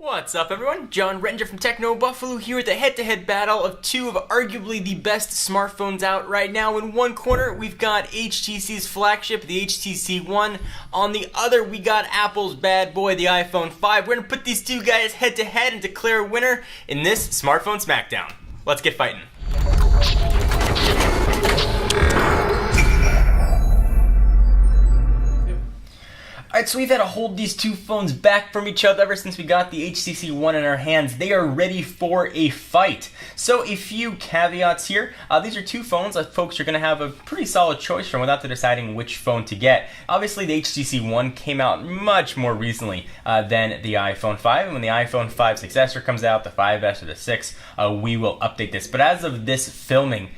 What's up, everyone? John Renger from Techno Buffalo here with the head-to-head battle of two of arguably the best smartphones out right now. In one corner, we've got HTC's flagship, the HTC One. On the other, we got Apple's bad boy, the iPhone 5. We're going to put these two guys head-to-head and declare a winner in this Smartphone Smackdown. Let's get fighting. Alright, so we've had to hold these two phones back from each other ever since we got the HTC One in our hands. They are ready for a fight. So a few caveats here. These are two phones that folks are going to have a pretty solid choice from without deciding which phone to get. Obviously, the HTC One came out much more recently than the iPhone 5. And when the iPhone 5 successor comes out, the 5S or the 6, we will update this. But as of this filming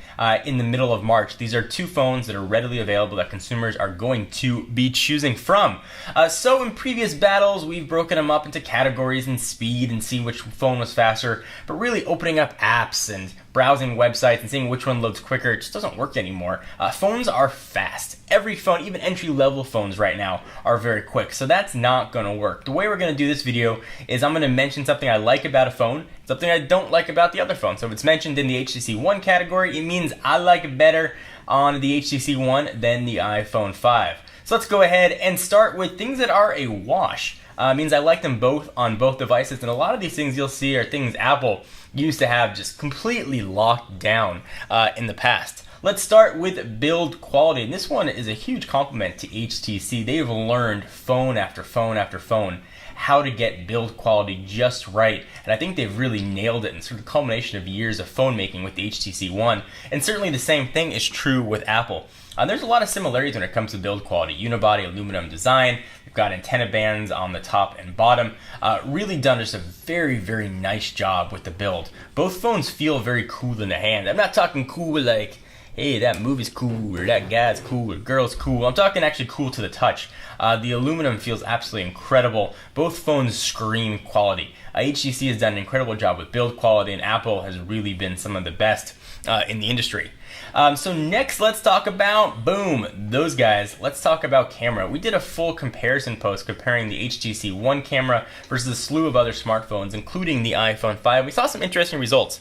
in the middle of March, these are two phones that are readily available that consumers are going to be choosing from. So in previous battles, we've broken them up into categories and speed and see which phone was faster, but really opening up apps and browsing websites and seeing which one loads quicker just doesn't work anymore. Phones are fast. Every phone, even entry-level phones right now, are very quick, so that's not going to work. The way we're going to do this video is I'm going to mention something I like about a phone, something I don't like about the other phone. So if it's mentioned in the HTC One category, it means I like it better on the HTC One than the iPhone 5. So let's go ahead and start with things that are a wash. Means I like them both on both devices, and a lot of these things you'll see are things Apple used to have just completely locked down in the past. Let's start with build quality, and this one is a huge compliment to HTC. They've learned phone after phone after phone how to get build quality just right, and I think they've really nailed it, and it's sort of the culmination of years of phone making with the HTC One, and certainly the same thing is true with Apple. There's a lot of similarities when it comes to build quality. Unibody aluminum design, we've got antenna bands on the top and bottom. Really done just a very, very nice job with the build. Both phones feel very cool in the hand. I'm not talking cool like, hey, that movie's cool, or that guy's cool, or girl's cool. I'm talking actually cool to the touch. The aluminum feels absolutely incredible. Both phones scream quality. HTC has done an incredible job with build quality, and Apple has really been some of the best in the industry. So next, let's talk about, boom, those guys. Let's talk about camera. We did a full comparison post comparing the HTC One camera versus a slew of other smartphones, including the iPhone 5. We saw some interesting results.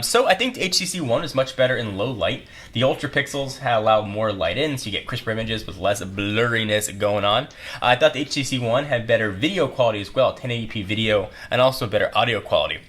So I think the HTC One is much better in low light. The ultra pixels allow more light in, so you get crisper images with less blurriness going on. I thought the HTC One had better video quality as well, 1080p video, and also better audio quality.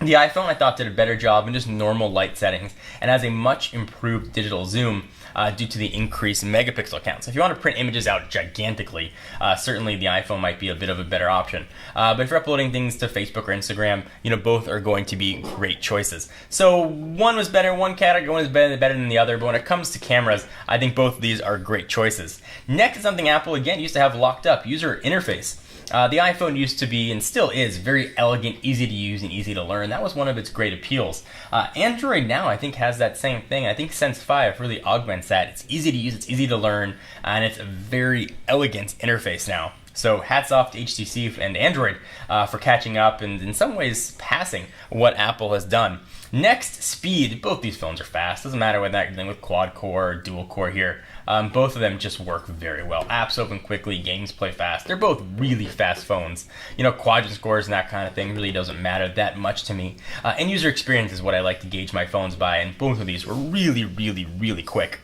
The iPhone, I thought, did a better job in just normal light settings and has a much improved digital zoom due to the increased megapixel count. So if you want to print images out gigantically, certainly the iPhone might be a bit of a better option. But if you're uploading things to Facebook or Instagram, both are going to be great choices. So one was better, one category, one is better than the other, but when it comes to cameras, I think both of these are great choices. Next is something Apple, again, used to have locked up, user interface. The iPhone used to be, and still is, very elegant, easy to use, and easy to learn. That was one of its great appeals. Android now, I think, has that same thing. I think Sense 5 really augments that. It's easy to use, it's easy to learn, and it's a very elegant interface now. So hats off to HTC and Android for catching up and in some ways passing what Apple has done. Next, speed. Both these phones are fast. Doesn't matter whether you're dealing with quad core or dual core here. Both of them just work very well. Apps open quickly, games play fast. They're both really fast phones. Quadrant scores and that kind of thing really doesn't matter that much to me. And user experience is what I like to gauge my phones by, and both of these were really, really, really quick.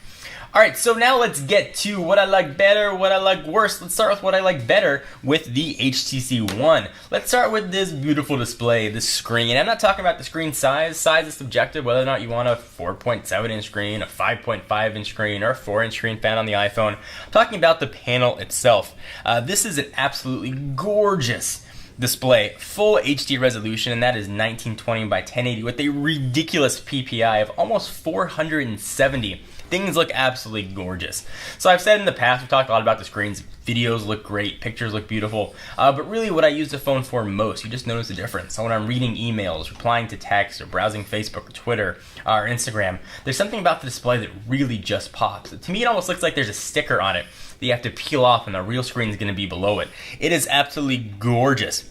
Alright, so now let's get to what I like better, what I like worse. Let's start with what I like better with the HTC One. Let's start with this beautiful display, this screen. And I'm not talking about the screen size. Size is subjective, whether or not you want a 4.7-inch screen, a 5.5-inch screen, or a 4-inch screen fan on the iPhone. I'm talking about the panel itself. This is an absolutely gorgeous display, full HD resolution, and that is 1920 by 1080 with a ridiculous PPI of almost 470. Things look absolutely gorgeous. So I've said in the past, we've talked a lot about the screens. Videos look great, pictures look beautiful, but really what I use the phone for most, you just notice the difference. So when I'm reading emails, replying to texts, or browsing Facebook or Twitter or Instagram, there's something about the display that really just pops. To me, it almost looks like there's a sticker on it that you have to peel off and the real screen is going to be below it. It is absolutely gorgeous.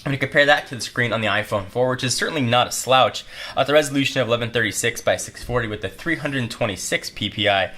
When you compare that to the screen on the iPhone 4, which is certainly not a slouch, at the resolution of 1136 by 640 with the 326 PPI,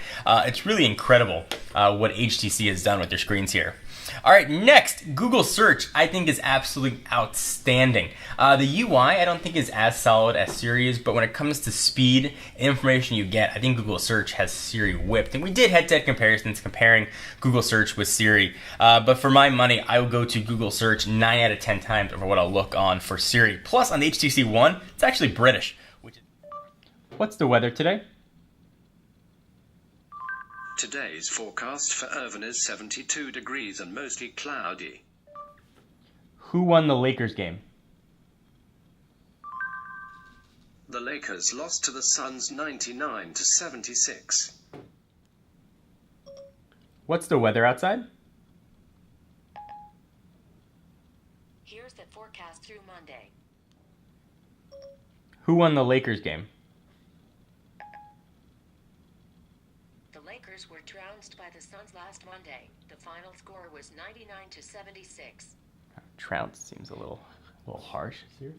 it's really incredible what HTC has done with their screens here. All right, next, Google Search I think is absolutely outstanding. The UI I don't think is as solid as Siri is, but when it comes to speed and information you get, I think Google Search has Siri whipped. And we did head-to-head comparisons comparing Google Search with Siri, but for my money, I will go to Google Search 9 out of 10 times over what I'll look on for Siri. Plus, on the HTC One, it's actually British. What's the weather today? Today's forecast for Irvine is 72 degrees and mostly cloudy. Who won the Lakers game? The Lakers lost to the Suns 99-76. What's the weather outside? Here's the forecast through Monday. Who won the Lakers game? The Lakers were trounced by the Suns last Monday. The final score was 99-76. Trounced seems a little harsh here.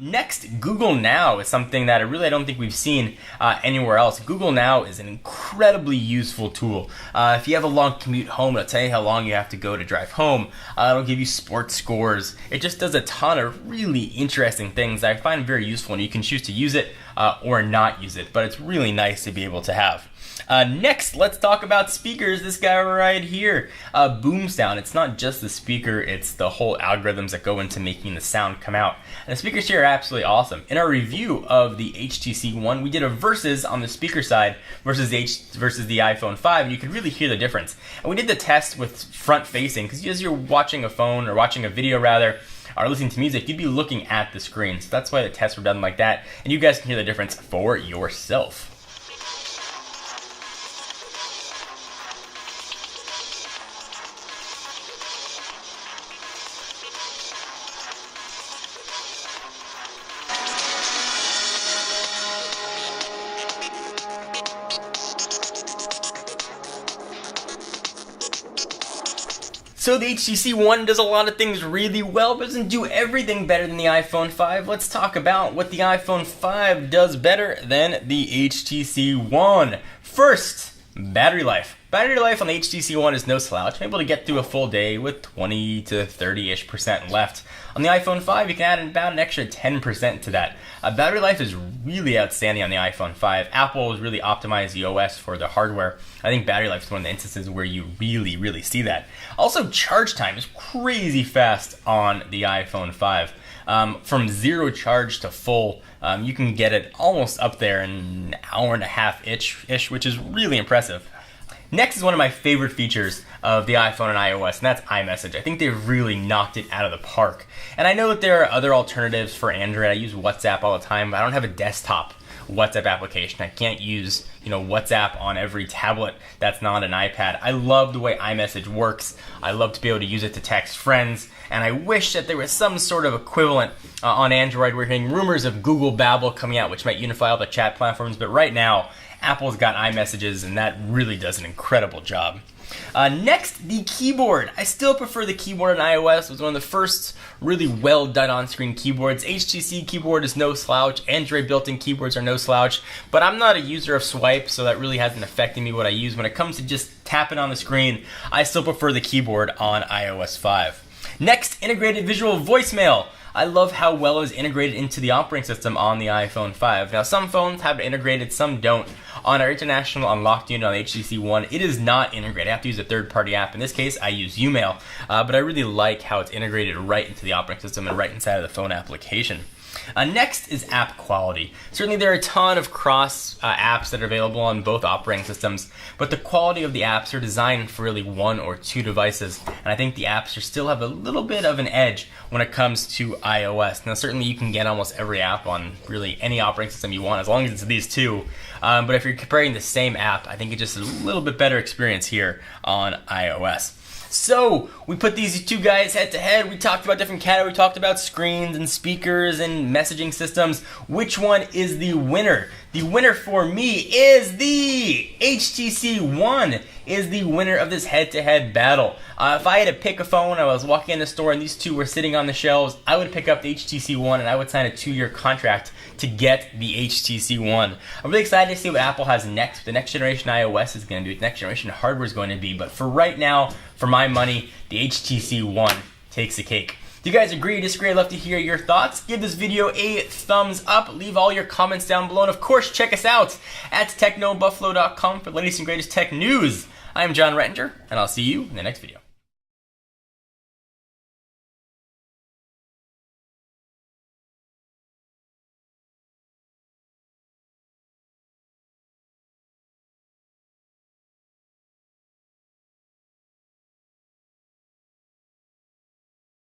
Next, Google Now is something that I don't think we've seen anywhere else. Google Now is an incredibly useful tool. If you have a long commute home, it'll tell you how long you have to go to drive home. It'll give you sports scores. It just does a ton of really interesting things that I find very useful, and you can choose to use it or not use it, but it's really nice to be able to have. Next, let's talk about speakers. This guy right here, boom sound. It's not just the speaker, it's the whole algorithms that go into making the sound come out. And the speakers here are absolutely awesome. In our review of the HTC One, we did a versus on the speaker side versus the iPhone 5, and you could really hear the difference. And we did the test with front facing, because as you're watching a phone, or watching a video rather, or listening to music, you'd be looking at the screen. So that's why the tests were done like that, and you guys can hear the difference for yourself. So the HTC One does a lot of things really well, but doesn't do everything better than the iPhone 5. Let's talk about what the iPhone 5 does better than the HTC One. First, battery life. Battery life on the HTC One is no slouch. I'm able to get through a full day with 20 to 30-ish% left. On the iPhone 5, you can add about an extra 10% to that. Battery life is really outstanding on the iPhone 5. Apple has really optimized the OS for the hardware. I think battery life is one of the instances where you really see that. Also, charge time is crazy fast on the iPhone 5. From zero charge to full, you can get it almost up there in an hour and a half-ish, which is really impressive. Next is one of my favorite features of the iPhone and iOS, and that's iMessage. I think they've really knocked it out of the park. And I know that there are other alternatives for Android. I use WhatsApp all the time, but I don't have a desktop WhatsApp application. I can't use, WhatsApp on every tablet that's not an iPad. I love the way iMessage works. I love to be able to use it to text friends, and I wish that there was some sort of equivalent on Android. We're hearing rumors of Google Babel coming out, which might unify all the chat platforms, but right now, Apple's got iMessages, and that really does an incredible job. Next, the keyboard. I still prefer the keyboard on iOS. It was one of the first really well done on-screen keyboards. HTC keyboard is no slouch. Android built-in keyboards are no slouch. But I'm not a user of swipe, so that really hasn't affected me what I use. When it comes to just tapping on the screen, I still prefer the keyboard on iOS 5. Next, integrated visual voicemail. I love how well it is integrated into the operating system on the iPhone 5. Now, some phones have it integrated, some don't. On our international unlocked unit on the HTC One, it is not integrated. I have to use a third-party app. In this case, I use Umail, but I really like how it's integrated right into the operating system and right inside of the phone application. Next is app quality. Certainly there are a ton of cross apps that are available on both operating systems, but the quality of the apps are designed for really one or two devices, and I think the apps still have a little bit of an edge when it comes to iOS. Now certainly you can get almost every app on really any operating system you want, as long as it's these two, but if you're comparing the same app, I think it's just a little bit better experience here on iOS. So, we put these two guys head to head. We talked about different categories. We talked about screens and speakers and messaging systems. Which one is the winner? The winner for me is the HTC One. is the winner of this head-to-head battle. If I had to pick a phone, I was walking in the store and these two were sitting on the shelves, I would pick up the HTC One and I would sign a 2-year contract to get the HTC One. I'm really excited to see what Apple has next. The next generation iOS is going to be, the next generation hardware is going to be, but for right now, for my money, the HTC One takes the cake. Do you guys agree or disagree? I'd love to hear your thoughts. Give this video a thumbs up. Leave all your comments down below. And of course, check us out at technobuffalo.com for the latest and greatest tech news. I am John Rettinger, and I'll see you in the next video.